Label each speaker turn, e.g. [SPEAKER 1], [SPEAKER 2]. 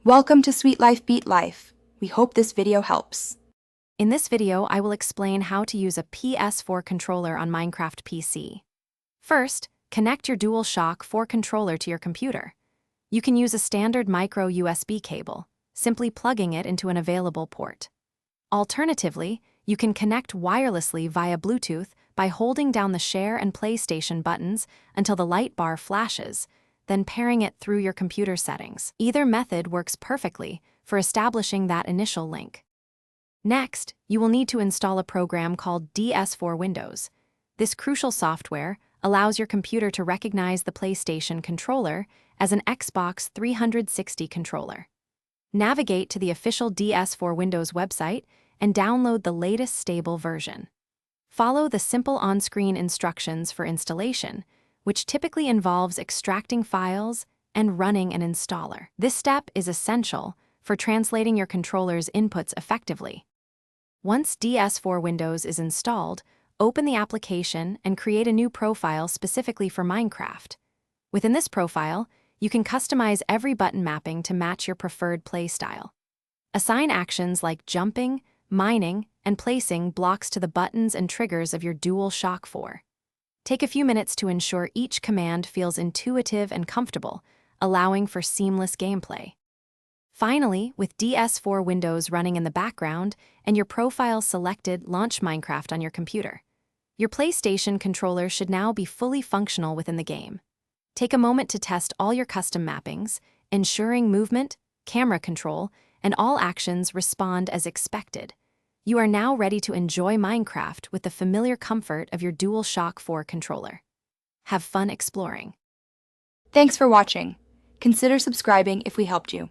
[SPEAKER 1] Welcome to Sweet Life Beat Life. We hope this video helps.
[SPEAKER 2] In this video, I will explain how to use a PS4 controller on Minecraft PC. First, connect your DualShock 4 controller to your computer. You can use a standard micro USB cable, simply plugging it into an available port. Alternatively, you can connect wirelessly via Bluetooth by holding down the Share and PlayStation buttons until the light bar flashes, then pairing it through your computer settings. Either method works perfectly for establishing that initial link. Next, you will need to install a program called DS4 Windows. This crucial software allows your computer to recognize the PlayStation controller as an Xbox 360 controller. Navigate to the official DS4 Windows website and download the latest stable version. Follow the simple on-screen instructions for installation, which typically involves extracting files and running an installer. This step is essential for translating your controller's inputs effectively. Once DS4 Windows is installed, open the application and create a new profile specifically for Minecraft. Within this profile, you can customize every button mapping to match your preferred playstyle. Assign actions like jumping, mining, and placing blocks to the buttons and triggers of your DualShock 4. Take a few minutes to ensure each command feels intuitive and comfortable, allowing for seamless gameplay. Finally, with DS4 Windows running in the background and your profile selected, launch Minecraft on your computer. Your PlayStation controller should now be fully functional within the game. Take a moment to test all your custom mappings, ensuring movement, camera control, and all actions respond as expected. You are now ready to enjoy Minecraft with the familiar comfort of your DualShock 4 controller. Have fun exploring.
[SPEAKER 1] Thanks for watching. Consider subscribing if we helped you.